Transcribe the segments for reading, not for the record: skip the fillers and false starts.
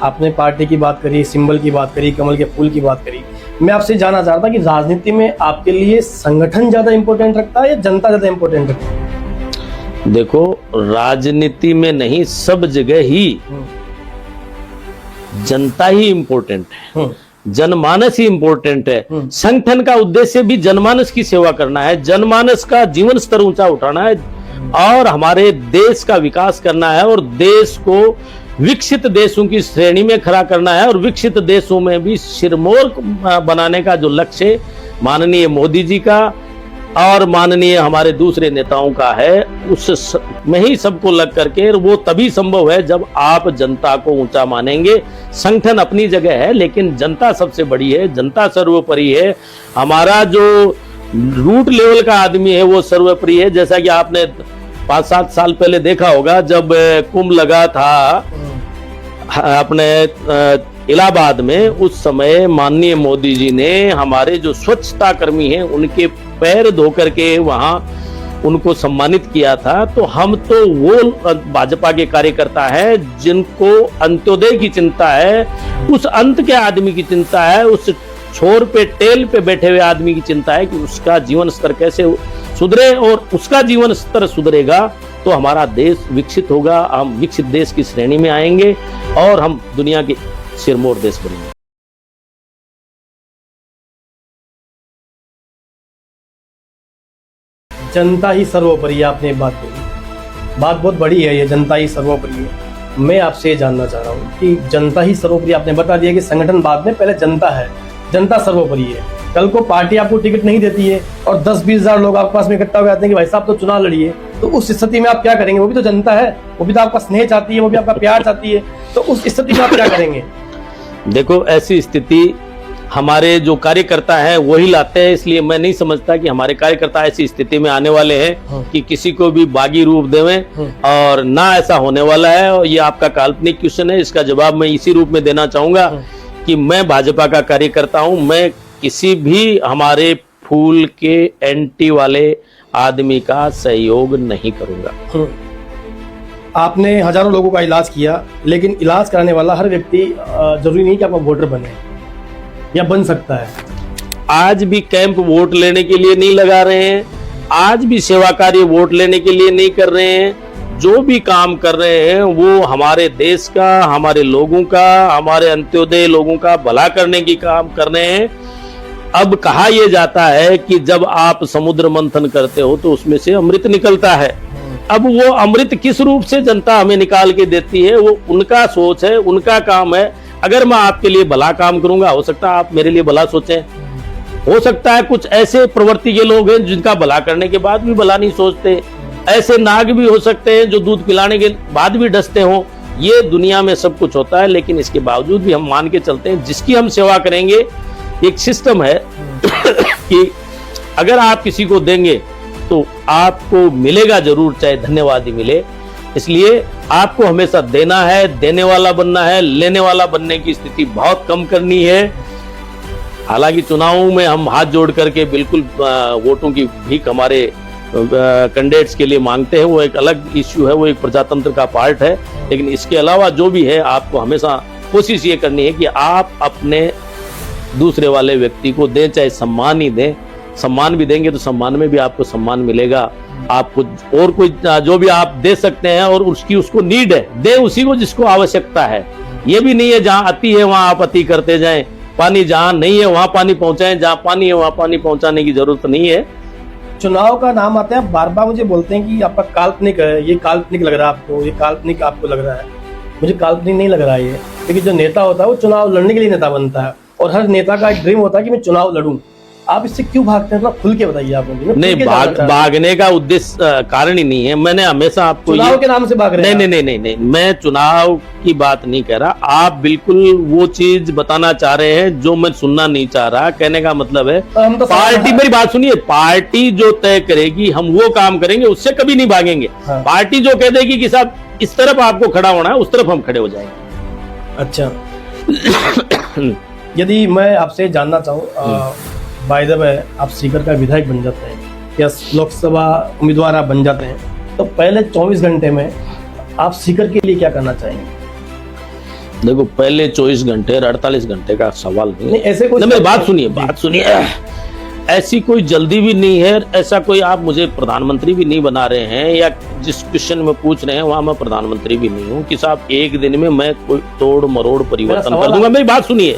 आपने पार्टी की बात करी, सिंबल की बात करी, कमल के फूल की बात करी। मैं आपसे जानना चाहता कि राजनीति में आपके लिए संगठन ज्यादा इंपॉर्टेंट रखता है या जनता ज्यादा इंपॉर्टेंट रखती है? देखो, राजनीति में नहीं, सब जगह ही जनता ही इम्पोर्टेंट है, जनमानस ही इम्पोर्टेंट है। संगठन का उद्देश्य भी जनमानस की सेवा करना है, जनमानस का जीवन स्तर ऊंचा उठाना है और हमारे देश का विकास करना है और देश को विकसित देशों की श्रेणी में खड़ा करना है और विकसित देशों में भी सिरमौर बनाने का जो लक्ष्य है माननीय मोदी जी का और माननीय हमारे दूसरे नेताओं का है, उस में ही सबको लग करके वो तभी संभव है जब आप जनता को ऊंचा मानेंगे। संगठन अपनी जगह है लेकिन जनता सबसे बड़ी है, जनता सर्वोपरि है। हमारा जो रूट लेवल का आदमी है वो सर्वोपरि है। जैसा कि आपने 5-7 साल पहले देखा होगा जब कुंभ लगा था अपने इलाहाबाद में, उस समय माननीय मोदी जी ने हमारे जो स्वच्छता कर्मी हैं उनके पैर धो करके वहां उनको सम्मानित किया था। तो हम तो वो भाजपा के कार्यकर्ता है जिनको अंत्योदय की चिंता है, उस अंत के आदमी की चिंता है, उस छोर पे टेल पे बैठे हुए आदमी की चिंता है कि उसका जीवन स्तर कैसे सुधरे और उसका जीवन स्तर सुधरेगा तो हमारा देश विकसित होगा, हम विकसित देश की श्रेणी में आएंगे और हम दुनिया के सिरमौर देश बनेंगे। जनता ही सर्वोपरि है, आपने बात कही, बात बहुत बड़ी है ये, जनता ही सर्वोपरि है। मैं आपसे ये जानना चाह रहा हूँ कि जनता ही सर्वोपरि, आपने बता दिया कि संगठन बाद में, पहले जनता है, जनता सर्वोपरि है। कल को पार्टी आपको टिकट नहीं देती है और 10-20 हजार लोग आपके पास में इकट्ठा हो जाते हैं कि भाई साहब तो चुनाव लड़िए, तो उस स्थिति में आप क्या करेंगे? वो भी तो जनता है, वो भी तो आपका स्नेह चाहती है, वो भी आपका प्यार चाहती है, तो उस स्थिति में आप क्या करेंगे? देखो, ऐसी स्थिति हमारे जो कार्यकर्ता हैं वही लाते हैं, इसलिए मैं नहीं समझता कि हमारे कार्यकर्ता ऐसी स्थिति में आने वाले हैं कि किसी को भी बागी रूप देवें, और ना ऐसा होने वाला है। और ये आपका काल्पनिक क्वेश्चन है, इसका जवाब मैं इसी रूप में देना चाहूंगा कि मैं भाजपा का कार्यकर्ता हूं, मैं किसी भी हमारे फूल के एंटी वाले आदमी का सहयोग नहीं करूंगा। आपने हजारों लोगों का इलाज किया, लेकिन इलाज कराने वाला हर व्यक्ति जरूरी नहीं कि आपका वोटर बने या बन सकता है। आज भी कैंप वोट लेने के लिए नहीं लगा रहे हैं, आज भी सेवा कार्य वोट लेने के लिए नहीं कर रहे हैं। जो भी काम कर रहे हैं वो हमारे देश का, हमारे लोगों का, हमारे अंत्योदय लोगों का भला करने की काम कर रहे हैं। अब कहा यह जाता है कि जब आप समुद्र मंथन करते हो तो उसमें से अमृत निकलता है। अब वो अमृत किस रूप से जनता हमें निकाल के देती है वो उनका सोच है, उनका काम है। अगर मैं आपके लिए भला काम करूंगा, हो सकता है आप मेरे लिए भला सोचें, हो सकता है कुछ ऐसे प्रवृत्ति के लोग हैं जिनका भला करने के बाद भी भला नहीं सोचते, ऐसे नाग भी हो सकते हैं जो दूध पिलाने के बाद भी डसते हो। ये दुनिया में सब कुछ होता है, लेकिन इसके बावजूद भी हम मान के चलते हैं जिसकी हम सेवा करेंगे। एक सिस्टम है कि अगर आप किसी को देंगे तो आपको मिलेगा जरूर, चाहे धन्यवाद ही मिले। इसलिए आपको हमेशा देना है, देने वाला बनना है, लेने वाला बनने की स्थिति बहुत कम करनी है। हालांकि चुनावों में हम हाथ जोड़ करके बिल्कुल वोटों की भीख हमारे कैंडिडेट्स के लिए मांगते हैं, वो एक अलग इश्यू है, वो एक प्रजातंत्र का पार्ट है। लेकिन इसके अलावा जो भी है, आपको हमेशा कोशिश ये करनी है कि आप अपने दूसरे वाले व्यक्ति को दें, चाहे सम्मान ही दें। सम्मान भी देंगे तो सम्मान में भी आपको सम्मान मिलेगा। आपको और कोई जो भी आप दे सकते हैं और उसको नीड है, दे उसी को जिसको आवश्यकता है। ये भी नहीं है जहां अति है वहां आप अति करते जाएं, पानी जहां नहीं है वहां पानी पहुंचाएं, जहां पानी है वहां पानी पहुंचाने की जरूरत नहीं है। चुनाव का नाम आता है, बार बार मुझे बोलते हैं कि आपका काल्पनिक है, ये काल्पनिक लग रहा है आपको, ये काल्पनिक आपको लग रहा है। मुझे काल्पनिक नहीं लग रहा है ये, क्योंकि जो नेता होता है वो चुनाव लड़ने के लिए नेता बनता है और हर नेता का एक ड्रीम होता है कि मैं चुनाव लड़ूं। आप इससे क्यों भागते हैं? थोड़ा खुल के बताइए आप मुझे। नहीं, भागने का उद्देश्य कारण ही नहीं है। मैंने हमेशा आपको चुनाव के नाम से भाग रहे हैं। नहीं, मैं चुनाव की बात नहीं कह रहा। आप बिल्कुल वो चीज बताना चाह रहे हैं जो मैं सुनना नहीं चाह रहा। कहने का मतलब है पार्टी, मेरी बात सुनिए, पार्टी जो तय करेगी हम वो काम करेंगे, उससे कभी नहीं भागेंगे। पार्टी जो कह देगी कि साहब इस तरफ आपको खड़ा होना है, उस तरफ हम खड़े हो जाएंगे। अच्छा, यदि मैं आपसे जानना चाहूँ, बाय द वे आप सीकर का विधायक बन जाते हैं या लोकसभा उम्मीदवार आप बन जाते हैं, तो पहले 24 घंटे में आप सीकर के लिए क्या करना चाहेंगे? देखो पहले 24 घंटे और 48 घंटे का सवाल नहीं नहीं, ऐसे कोई मेरी बात सुनिए ऐसी कोई जल्दी भी नहीं है, ऐसा कोई आप मुझे प्रधानमंत्री भी नहीं बना रहे हैं, या जिस क्वेश्चन में पूछ रहे हैं वहां मैं प्रधानमंत्री भी नहीं हूं कि साहब एक दिन में मैं कोई तोड़ मरोड़ परिवर्तन कर दूंगा। मेरी बात सुनिए,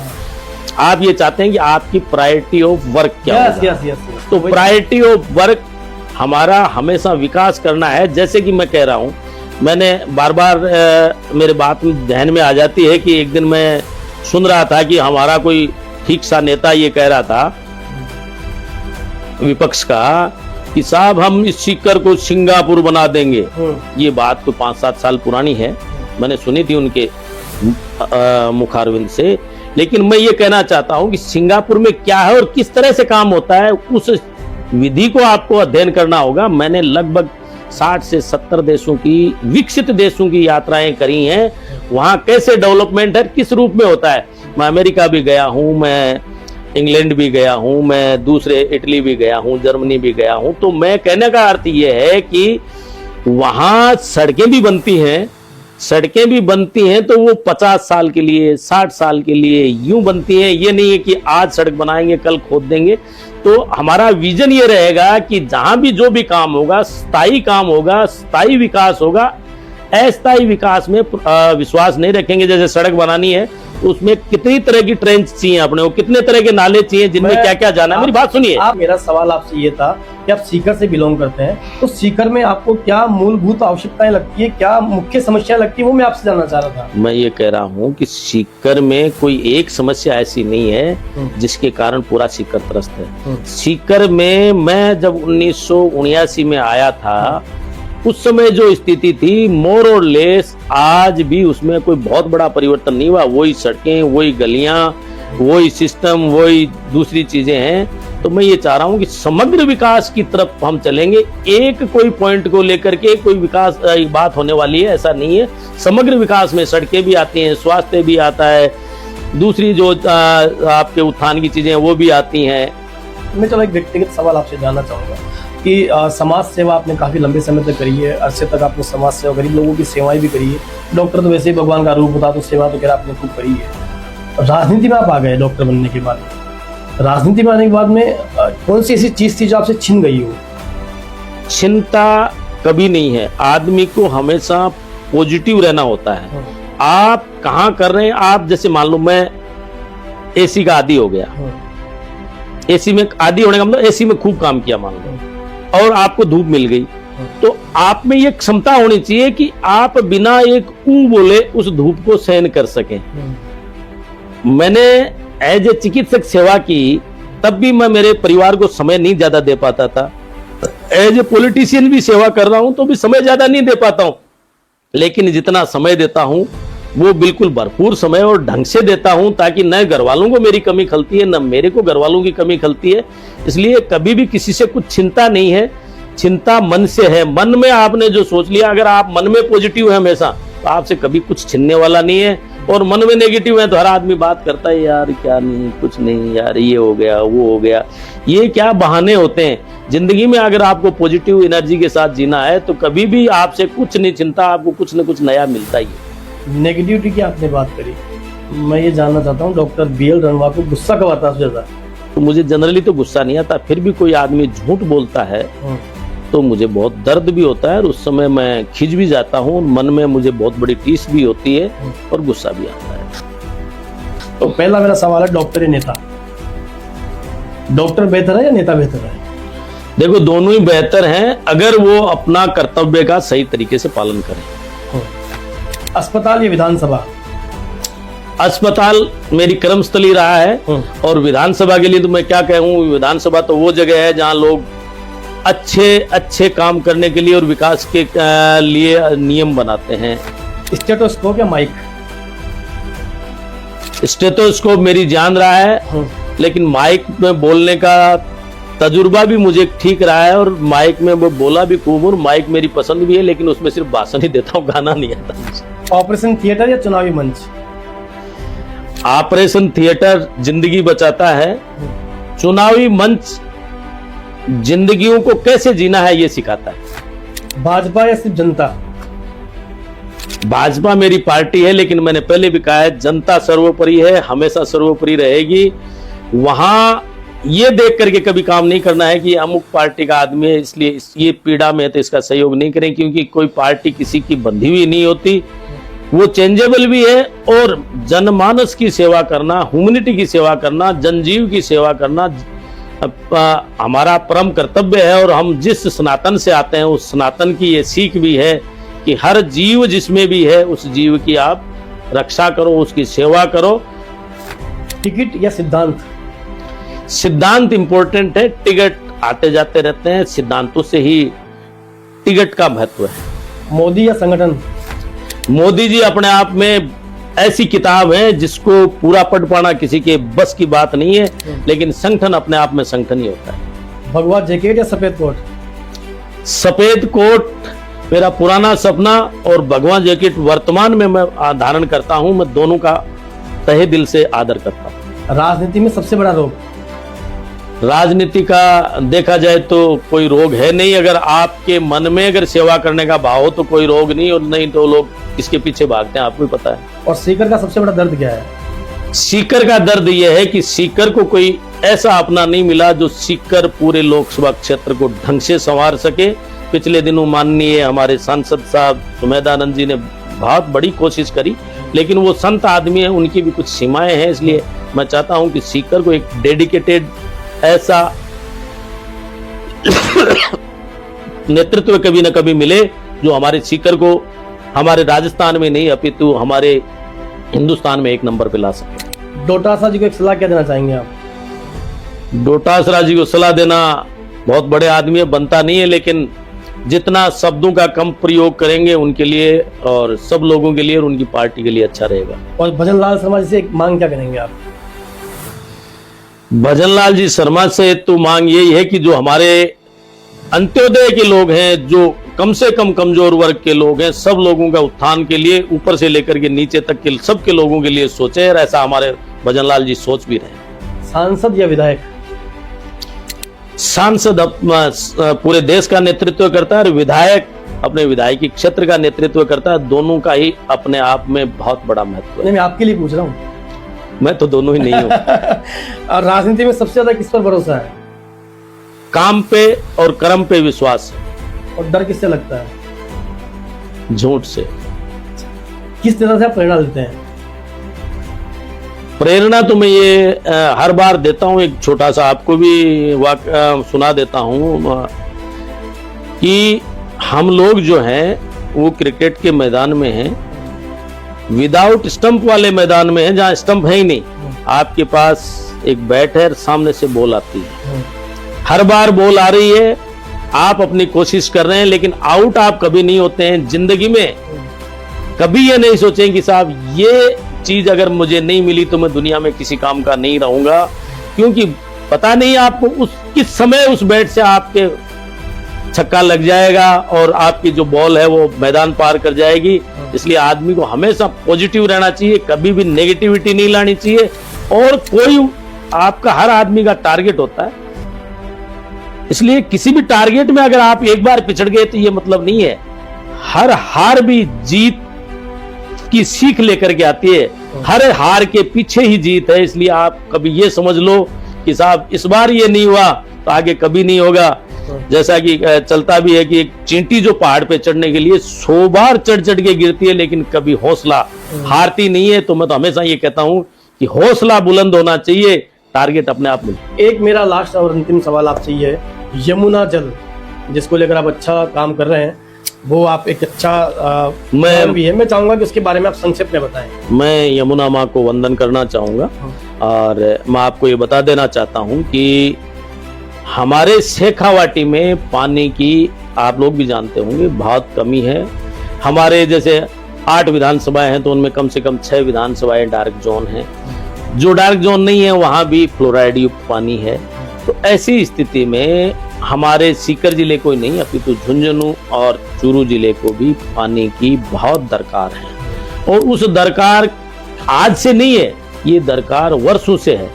आप ये चाहते हैं कि आपकी प्रायोरिटी ऑफ वर्क क्या है? तो प्रायोरिटी ऑफ वर्क हमारा हमेशा विकास करना है। जैसे कि मैं कह रहा हूं, मैंने बार बार मेरे बात में ध्यान में आ जाती है कि एक दिन मैं सुन रहा था कि हमारा कोई ठीक सा नेता ये कह रहा था विपक्ष का कि साहब हम इस सीकर को सिंगापुर बना देंगे। ये बात तो 5-7 साल पुरानी है, मैंने सुनी थी उनके मुखारविंद से। लेकिन मैं ये कहना चाहता हूं कि सिंगापुर में क्या है और किस तरह से काम होता है, उस विधि को आपको अध्ययन करना होगा। मैंने लगभग 60 से 70 देशों की, विकसित देशों की यात्राएं करी हैं। वहां कैसे डेवलपमेंट है, किस रूप में होता है। मैं अमेरिका भी गया हूं, मैं इंग्लैंड भी गया हूं, मैं दूसरे इटली भी गया हूं, जर्मनी भी गया हूं। तो मैं कहने का अर्थ यह है कि वहां सड़कें भी बनती हैं तो वो 50 साल के लिए, 60 साल के लिए यूं बनती हैं। ये नहीं है कि आज सड़क बनाएंगे कल खोद देंगे। तो हमारा विजन ये रहेगा कि जहां भी जो भी काम होगा, स्थायी काम होगा, स्थायी विकास होगा। अस्थायी विकास में विश्वास नहीं रखेंगे। जैसे सड़क बनानी है, उसमें कितनी तरह की ट्रेंच चाहिए, अपने को कितने तरह के नाले चाहिए जिनमें क्या क्या जाना है। मेरी बात सुनिए। मेरा सवाल आपसे ये था कि आप सीकर से बिलोंग करते हैं, तो सीकर में आपको क्या मूलभूत आवश्यकताएं लगती है, क्या मुख्य समस्या लगती है, वो मैं आपसे जानना चाह रहा था। मैं ये कह रहा हूँ कि सीकर में कोई एक समस्या ऐसी नहीं है जिसके कारण पूरा सीकर त्रस्त है। सीकर में मैं जब 1979 में आया था, उस समय जो स्थिति थी मोर और लेस, आज भी उसमें कोई बहुत बड़ा परिवर्तन नहीं हुआ। वही सड़कें, वही गलियां, वही सिस्टम, वही दूसरी चीजें हैं। तो मैं ये चाह रहा हूं कि समग्र विकास की तरफ हम चलेंगे। एक कोई पॉइंट को लेकर के कोई विकास बात होने वाली है, ऐसा नहीं है। समग्र विकास में सड़कें भी आती हैं, स्वास्थ्य भी आता है, दूसरी जो आपके उत्थान की चीजें वो भी आती हैं। मैं चलो एक व्यक्तिगत सवाल आपसे जानना चाहूंगा कि समाज सेवा आपने काफी लंबे समय तक करी है, अरसे तक आपने समाज सेवा करी, लोगों की सेवाएं भी करी है। डॉक्टर तो वैसे ही भगवान का रूप होता, तो सेवा तो क्या आपने खूब करी है। राजनीति में आप आ गए डॉक्टर बनने के बाद। राजनीति में आने के बाद में कौन सी ऐसी चीज थी जो आपसे छिन गई हो? चिंता कभी नहीं है, आदमी को हमेशा पॉजिटिव रहना होता है। आप कहाँ कर रहे हैं, आप जैसे मान लो मैं एसी का आदी हो गया, एसी में आदी होने का मतलब एसी में खूब काम किया मान लो, और आपको धूप मिल गई, तो आप में ये क्षमता होनी चाहिए कि आप बिना एक ऊ बोले उस धूप को सहन कर सकें। मैंने एज ए चिकित्सक सेवा की, तब भी मैं मेरे परिवार को समय नहीं ज्यादा दे पाता था। एज ए पॉलिटिशियन भी सेवा कर रहा हूं तो भी समय ज्यादा नहीं दे पाता हूं, लेकिन जितना समय देता हूं वो बिल्कुल भरपूर समय और ढंग से देता हूं, ताकि न घर वालों को मेरी कमी खलती है, न मेरे को घर वालों की कमी खलती है। इसलिए कभी भी किसी से कुछ चिंता नहीं है, चिंता मन से है। मन में आपने जो सोच लिया, अगर आप मन में पॉजिटिव है हमेशा, तो आपसे कभी कुछ छिनने वाला नहीं है। और मन में नेगेटिव है तो हर आदमी बात करता है, यार क्या नहीं, कुछ नहीं यार, ये हो गया वो हो गया। ये क्या बहाने होते हैं। जिंदगी में अगर आपको पॉजिटिव एनर्जी के साथ जीना है तो कभी भी आपसे कुछ नहीं चिंता, आपको कुछ न कुछ नया मिलता ही है। नेगेटिविटी की आपने बात करी, मैं ये जानना चाहता हूँ डॉक्टर BL रणवा को गुस्सा कब आता है सबसे ज्यादा? तो मुझे जनरली तो गुस्सा नहीं आता, फिर भी कोई आदमी झूठ बोलता है तो मुझे बहुत दर्द भी होता है, और उस समय मैं खिंच भी जाता हूँ। मन में मुझे बहुत बड़ी टीस भी होती है और गुस्सा भी आता है। तो पहला मेरा सवाल है, डॉक्टर या नेता, डॉक्टर बेहतर है या नेता बेहतर है? देखो दोनों ही बेहतर हैं, अगर वो अपना कर्तव्य का सही तरीके से पालन करें। अस्पताल या विधानसभा? अस्पताल मेरी कर्मस्थली रहा है, और विधानसभा के लिए तो मैं क्या कहूँ, विधानसभा तो वो जगह है जहाँ लोग अच्छे काम करने के लिए और विकास के लिए नियम बनाते हैं। स्टेथोस्कोप या माइक? स्टेथोस्कोप मेरी जान रहा है, लेकिन माइक में बोलने का तजुर्बा भी मुझे ठीक रहा है, और माइक में वो बोला भी खूब, और माइक मेरी पसंद भी है, लेकिन उसमें सिर्फ भाषण ही देता हूँ, गाना नहीं आता मुझे। ऑपरेशन थिएटर या चुनावी मंच? ऑपरेशन थिएटर जिंदगी बचाता है, चुनावी मंच जिंदगियों को कैसे जीना है ये सिखाता है। भाजपा या सिर्फ जनता? भाजपा मेरी पार्टी है, लेकिन मैंने पहले भी कहा है जनता सर्वोपरि है, हमेशा सर्वोपरि रहेगी। वहां ये देख करके कभी काम नहीं करना है कि अमुक पार्टी का आदमी है इसलिए ये पीड़ा में है तो इसका सहयोग नहीं करें, क्योंकि कोई पार्टी किसी की बंधी हुई नहीं होती, वो चेंजेबल भी है। और जनमानस की सेवा करना, ह्यूमैनिटी की सेवा करना, जनजीव की सेवा करना हमारा परम कर्तव्य है। और हम जिस सनातन से आते हैं उस सनातन की ये सीख भी है कि हर जीव जिसमें भी है उस जीव की आप रक्षा करो, उसकी सेवा करो। टिकट या सिद्धांत? सिद्धांत इंपॉर्टेंट है, टिकट आते जाते रहते हैं, सिद्धांतों से ही टिकट का महत्व है। मोदी या संगठन? मोदी जी अपने आप में ऐसी किताब है जिसको पूरा पढ़ पाना किसी के बस की बात नहीं है, लेकिन संगठन अपने आप में संगठन ही होता है। भगवा जैकेट या सफेद कोट? सफेद कोट मेरा पुराना सपना और भगवा जैकेट वर्तमान में मैं धारण करता हूं। मैं दोनों का तहे दिल से आदर करता हूं। राजनीति में सबसे बड़ा रोग? राजनीति का देखा जाए तो कोई रोग है नहीं। अगर आपके मन में अगर सेवा करने का भाव हो तो कोई रोग नहीं, और नहीं तो लोग इसके पीछे भागते हैं, आपको भी पता है। और सीकर का सबसे बड़ा दर्द क्या है? सीकर का दर्द यह है कि सीकर को कोई ऐसा अपना नहीं मिला जो सीकर पूरे लोकसभा क्षेत्र को ढंग से संवार सके। पिछले दिनों माननीय हमारे सांसद साहब सुमेधानंद जी ने बहुत बड़ी कोशिश करी, लेकिन वो संत आदमी है, उनकी भी कुछ सीमाएं हैं। इसलिए मैं चाहता हूं कि सीकर को एक डेडिकेटेड ऐसा नेतृत्व कभी न कभी मिले जो हमारे सीकर को हमारे राजस्थान में नहीं अपितु हमारे हिंदुस्तान में एक नंबर पे ला सके। डोटासरा जी को एक सलाह क्या देना चाहेंगे आप? डोटासरा जी को सलाह देना, बहुत बड़े आदमी है, बनता नहीं है, लेकिन जितना शब्दों का कम प्रयोग करेंगे उनके लिए और सब लोगों के लिए और उनकी पार्टी के लिए अच्छा रहेगा। और भजन लाल शर्मा जी से एक मांग क्या करेंगे आप? भजनलाल जी शर्मा से तो मांग यही है कि जो हमारे अंत्योदय के लोग हैं, जो कम से कम कमजोर वर्ग के लोग हैं, सब लोगों का उत्थान के लिए ऊपर से लेकर के नीचे तक के सबके लोगों के लिए सोचे, और ऐसा हमारे भजनलाल जी सोच भी रहे। सांसद या विधायक? सांसद पूरे देश का नेतृत्व करता है और विधायक अपने विधायकी क्षेत्र का नेतृत्व करता है। दोनों का ही अपने आप में बहुत बड़ा महत्व है। नहीं, मैं आपके लिए पूछ रहा हूँ। मैं तो दोनों ही नहीं हूँ। और राजनीति में सबसे ज्यादा किस पर भरोसा है? काम पे और कर्म पे विश्वास है। और डर किससे लगता है? झूठ से। किस तरह से आप प्रेरणा लेते हैं? प्रेरणा तो मैं ये हर बार देता हूँ, एक छोटा सा आपको भी सुना देता हूँ कि हम लोग जो हैं वो क्रिकेट के मैदान में हैं, विदाउट स्टंप वाले मैदान में हैं, जहाँ स्टंप है ही नहीं। आपके पास एक बैट है, सामने से बॉल आती है, हर बार बॉल आ रही है, आप अपनी कोशिश कर रहे हैं, लेकिन आउट आप कभी नहीं होते हैं। जिंदगी में कभी ये नहीं सोचें कि साहब ये चीज अगर मुझे नहीं मिली तो मैं दुनिया में किसी काम का नहीं रहूंगा, क्योंकि पता नहीं आपको उस किस समय उस बैट से आपके छक्का लग जाएगा और आपकी जो बॉल है वो मैदान पार कर जाएगी। इसलिए आदमी को हमेशा पॉजिटिव रहना चाहिए, कभी भी नेगेटिविटी नहीं लानी चाहिए। और कोई आपका हर आदमी का टारगेट होता है, इसलिए किसी भी टारगेट में अगर आप एक बार पिछड़ गए तो ये मतलब नहीं है। हर हार भी जीत की सीख लेकर के आती है, हर हार के पीछे ही जीत है। इसलिए आप कभी ये समझ लो कि साहब इस बार ये नहीं हुआ तो आगे कभी नहीं होगा। जैसा कि चलता भी है कि एक चींटी जो पहाड़ पे चढ़ने के लिए 100 बार चढ़ के गिरती है, लेकिन कभी हौसला हारती नहीं है। तो मैं तो हमेशा ये कहता हूं कि हौसला बुलंद होना चाहिए, टारगेट अपने आप में। एक मेरा लास्ट और अंतिम सवाल आपसे ये है, यमुना जल जिसको लेकर आप अच्छा काम कर रहे हैं, वो आप एक अच्छा मैं भी है, मैं चाहूंगा कि उसके बारे में आप संक्षेप में बताएं। मैं यमुना माँ को वंदन करना चाहूंगा और मैं आपको ये बता देना चाहता हूँ कि हमारे शेखावाटी में पानी की आप लोग भी जानते होंगे बहुत कमी है। हमारे जैसे 8 विधानसभाएं हैं तो उनमें कम से कम 6 विधानसभाएं डार्क जोन हैं। जो डार्क जोन नहीं है वहां भी फ्लोराइड युक्त पानी है। तो ऐसी स्थिति में हमारे सीकर जिले को ही नहीं अपितु झुंझुनू और चूरू जिले को भी पानी की बहुत दरकार है। और उस दरकार आज से नहीं है, ये दरकार वर्षों से है।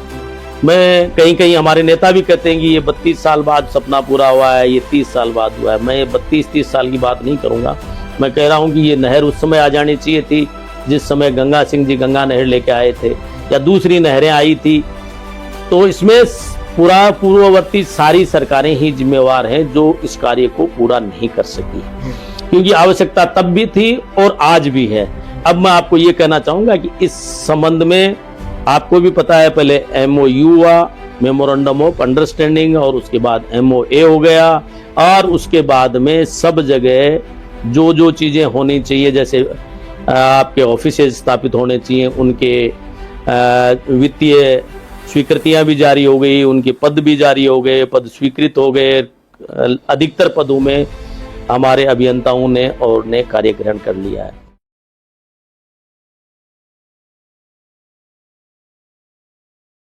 मैं कहीं हमारे नेता भी कहते हैं कि ये 32 साल बाद सपना पूरा हुआ है, ये 30 साल बाद हुआ है। मैं 32-30 साल की बात नहीं करूंगा, मैं कह रहा हूं कि ये नहर उस समय आ जानी चाहिए थी जिस समय गंगा सिंह जी गंगा नहर लेके आए थे, या दूसरी नहरें आई थी। तो इसमें पूर्ववर्ती सारी सरकारें ही जिम्मेवार हैं जो इस कार्य को पूरा नहीं कर सकी, क्योंकि आवश्यकता तब भी थी और आज भी है। अब मैं आपको ये कहना चाहूंगा कि इस संबंध में आपको भी पता है, पहले MOU हुआ, मेमोरेंडम ऑफ अंडरस्टैंडिंग, और उसके बाद MOA हो गया, और उसके बाद में सब जगह जो जो चीजें होनी चाहिए, जैसे आपके ऑफिस स्थापित होने चाहिए, उनके वित्तीय स्वीकृतियां भी जारी हो गई, उनके पद भी जारी हो गए, पद स्वीकृत हो गए। अधिकतर पदों में हमारे अभियंताओं ने कार्य ग्रहण कर लिया है।